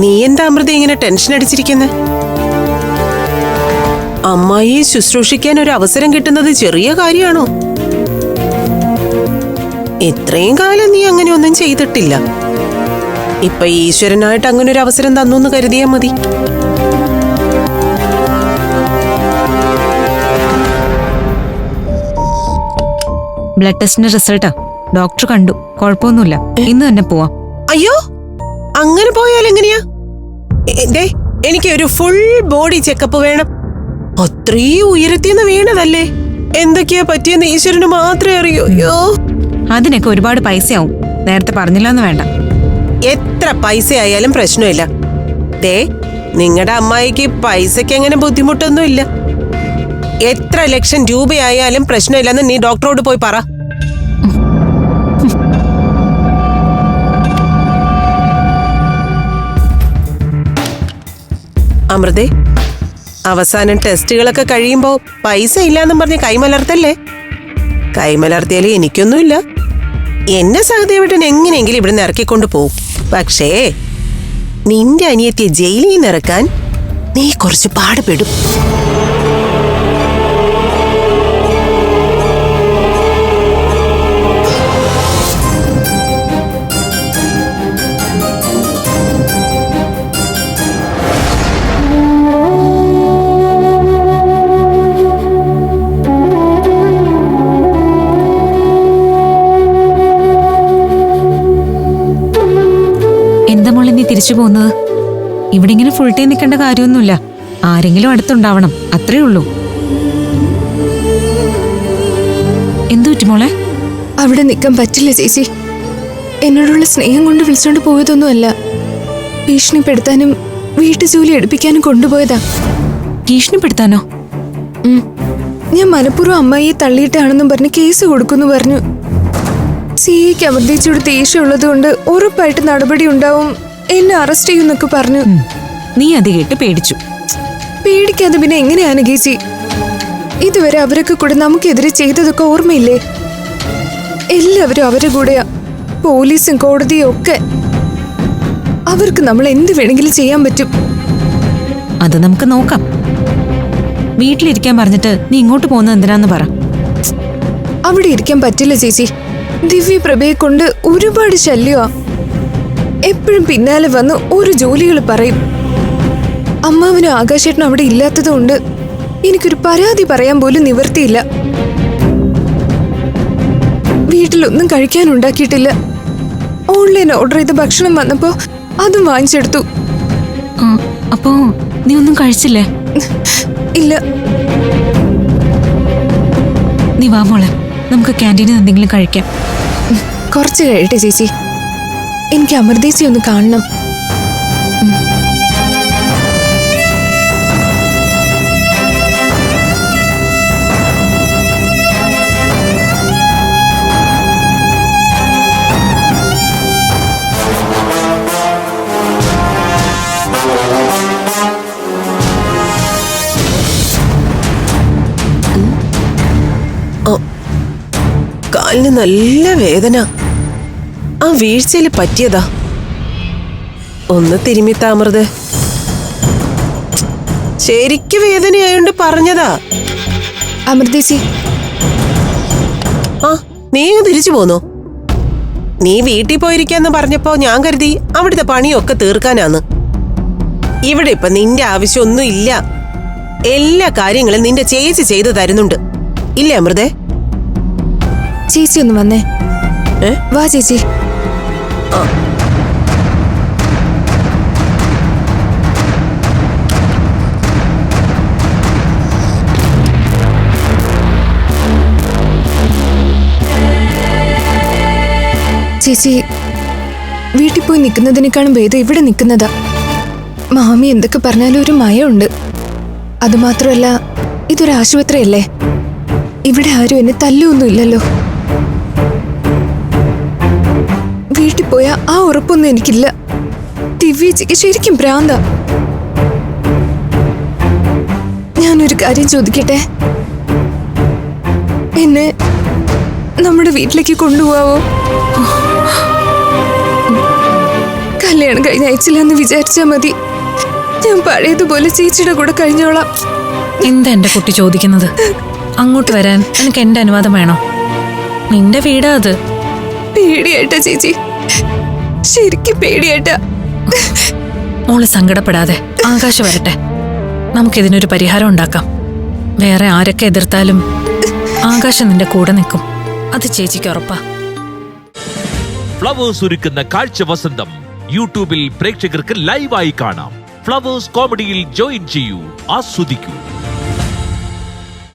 നീ എന്താ അമൃത ഇങ്ങനെ ടെൻഷൻ അടിച്ചിരിക്കുന്നെ? അമ്മായിയെ ശുശ്രൂഷിക്കാൻ ഒരു അവസരം കിട്ടുന്നത് ചെറിയ കാര്യമാണോ? ഇത്രയും കാലം നീ അങ്ങനെ ഒന്നും ചെയ്തിട്ടില്ല. ഇപ്പൊ ഈശ്വരനായിട്ട് അങ്ങനെ ഒരു അവസരം തന്നു എന്ന് കരുതിയാ മതി. ബ്ലഡ് ടെസ്റ്റിന്റെ റിസൾട്ടാ ഡോക്ടർ കണ്ടു. കുഴപ്പമൊന്നുമില്ല. ഇന്ന് തന്നെ പോവാം. അയ്യോ, അങ്ങനെ പോയാൽ എങ്ങനെയാ? എനിക്ക് ഒരു ഫുൾ ബോഡി ചെക്കപ്പ് വേണം. അത്രയും ഉയരത്തിന്ന് വീണതല്ലേ. എന്തൊക്കെയാ പറ്റിയെന്ന് ഈശ്വരന് മാത്രമേ അറിയൂ. അയ്യോ, അതിനൊക്കെ ഒരുപാട് പൈസയാവും. നേരത്തെ പറഞ്ഞില്ലെന്ന് വേണ്ട. എത്ര പൈസ ആയാലും പ്രശ്നമില്ല. നിങ്ങളുടെ അമ്മായിക്ക് പൈസക്ക് അങ്ങനെ ബുദ്ധിമുട്ടൊന്നും ഇല്ല. എത്ര ലക്ഷം രൂപയായാലും പ്രശ്നമില്ലെന്ന് നീ ഡോക്ടറോട് പോയി പറ. അമൃതേ, അവസാനം ടെസ്റ്റുകളൊക്കെ കഴിയുമ്പോ പൈസ ഇല്ലാന്നും പറഞ്ഞ് കൈമലർത്തല്ലേ. കൈമലർത്തിയാലേ എനിക്കൊന്നുമില്ല. എന്നെ സഹദേവേട്ടൻ എങ്ങനെയെങ്കിലും ഇവിടുന്ന് ഇറക്കിക്കൊണ്ട് പോവും. പക്ഷേ നിന്റെ അനിയത്തിയെ ജയിലിൽ നിന്ന് ഇറക്കാൻ നീ കുറച്ച് പാടുപെടും. തിരിച്ചു പോകുന്നത്? ഇവിടെ ഇങ്ങനെ ഫുൾ ടൈം നിൽക്കേണ്ട കാര്യമൊന്നുമില്ല. ആരെങ്കിലും അടുത്തുണ്ടാവണം, അത്രേ ഉള്ളൂ. എന്തു പറ്റി മോളെ? അവിടെ നിൽക്കാൻ പറ്റില്ല ചേച്ചി. എന്നോടുള്ള സ്നേഹം കൊണ്ട് വിളിച്ചോണ്ട് പോയതൊന്നുമല്ല. ഭീഷണിപ്പെടുത്താനും വീട്ടു ജോലി എടുപ്പിക്കാനും കൊണ്ടുപോയതാ. ഭീഷണിപ്പെടുത്താനോ? ഞാൻ മനഃപൂർവ്വം അമ്മായിയെ തള്ളിയിട്ടാണെന്നും പറഞ്ഞ് കേസ് കൊടുക്കുന്നു പറഞ്ഞു. സിഐക്ക് അമർദ്ദിച്ചോട് ദേഷ്യമുള്ളത് കൊണ്ട് ഉറപ്പായിട്ട് നടപടി ഉണ്ടാവും, എന്നെ അറസ്റ്റ് ചെയ്യുന്നൊക്കെ പറഞ്ഞു. നീ അത് കേട്ട് പേടിച്ചു? പേടിക്കാതെ പിന്നെ എങ്ങനെയാണ് ഗീസി? ഇതുവരെ അവരൊക്കെ കൂടെ നമുക്കെതിരെ ചെയ്തതൊക്കെ ഓർമ്മയില്ലേ? എല്ലാവരും അവരുടെ കൂടെയാ, പോലീസും കോടതിയും ഒക്കെ. അവർക്ക് നമ്മൾ എന്ത് വേണമെങ്കിലും ചെയ്യാൻ പറ്റും. അത് നമുക്ക് നോക്കാം. വീട്ടിലിരിക്കാൻ പറഞ്ഞിട്ട് നീ ഇങ്ങോട്ട് പോകുന്നത് എന്തിനാന്ന് പറ. അവിടെ ഇരിക്കാൻ പറ്റില്ല ചേച്ചി. ദിവ്യപ്രഭയെ കൊണ്ട് ഒരുപാട് ശല്യമാ. എപ്പോഴും പിന്നാലെ വന്ന് ഓരോ ജോലികൾ പറയും. അമ്മാവനും ആകാശേട്ടനും അവിടെ ഇല്ലാത്തതുകൊണ്ട് എനിക്കൊരു പരാതി പറയാൻ പോലും നിവർത്തിയില്ല. വീട്ടിലൊന്നും കഴിക്കാനുണ്ടാക്കിയിട്ടില്ല. ഓൺലൈൻ ഓർഡർ ചെയ്ത ഭക്ഷണം വന്നപ്പോ അതും വാങ്ങിച്ചെടുത്തു. അപ്പോ നീ ഒന്നും കഴിച്ചില്ലേ? ഇല്ല. നീ വാ മോളെ, നമുക്ക് ക്യാൻറ്റീനിൽ എന്തെങ്കിലും കഴിക്കാം. കുറച്ച് കഴിയട്ടെ ചേച്ചി, എനിക്ക് അമർദേശി ഒന്ന് കാണണം. കാലിന് നല്ല വേദന. ആ വീഴ്ചയിൽ പറ്റിയതാ. ഒന്ന് തിരുമ്മി താമൃത്. ശരിക്ക് വേദനയായോണ്ട് പറഞ്ഞതാ. അമൃതേച്ചി, നീ തിരിച്ചു പോന്നോ? നീ വീട്ടിൽ പോയിരിക്കാന്ന് പറഞ്ഞപ്പോ ഞാൻ കരുതി അവിടുത്തെ പണിയൊക്കെ തീർക്കാനാന്ന്. ഇവിടെ ഇപ്പൊ നിന്റെ ആവശ്യമൊന്നും ഇല്ല. എല്ലാ കാര്യങ്ങളും നിന്റെ ചേച്ചി ചെയ്തു തരുന്നുണ്ട്, ഇല്ലേ അമൃതേ? ചേച്ചി ഒന്ന് വന്നേ. വാ ചേച്ചി. ചേച്ചി, വീട്ടിൽ പോയി നിൽക്കുന്നതിനേക്കാളും ഭേദം ഇവിടെ നിൽക്കുന്നതാ. മാമി എന്തൊക്കെ പറഞ്ഞാലും ഒരു മയമുണ്ട്. അതുമാത്രമല്ല, ഇതൊരു ആശുപത്രിയല്ലേ. ഇവിടെ ആരും എന്നെ തല്ലൊന്നും ഇല്ലല്ലോ. വീട്ടിൽ പോയാ ആ ഉറപ്പൊന്നും എനിക്കില്ല. ദിവ്യച്ചിക്ക് ശരിക്കും ഭ്രാന്താ. ഞാനൊരു കാര്യം ചോദിക്കട്ടെ? എന്നെ നമ്മുടെ വീട്ടിലേക്ക് കൊണ്ടുപോവാവോ? കല്യാണം കഴിഞ്ഞ് അയച്ചില്ല എന്ന് വിചാരിച്ചാ മതി. ഞാൻ പഴയതുപോലെ ചേച്ചിയുടെ കൂടെ കഴിഞ്ഞോളാം. എന്താ എന്റെ കുട്ടി ചോദിക്കുന്നത്? അങ്ങോട്ട് വരാൻ എനിക്ക് എന്റെ അനുവാദം വേണോ? നിന്റെ വീടാ അത്. പേടിയായിട്ടാ ചേച്ചി, ശരിക്കും പേടിയായിട്ടാ. മോള് സങ്കടപ്പെടാതെ, ആകാശ് വരട്ടെ, നമുക്കിതിനൊരു പരിഹാരം ഉണ്ടാക്കാം. വേറെ ആരൊക്കെ എതിർത്താലും ആകാശം നിന്റെ കൂടെ നിൽക്കും, അത് ചേച്ചിക്ക് ഉറപ്പാ. ഫ്ലവേഴ്സ് ഒരുക്കുന്ന കാഴ്ച വസന്തം യൂട്യൂബിൽ പ്രേക്ഷകർക്ക് ലൈവായി കാണാം. ഫ്ലവേഴ്സ് കോമഡിയിൽ ജോയിൻ ചെയ്യൂ, ആസ്വദിക്കൂ.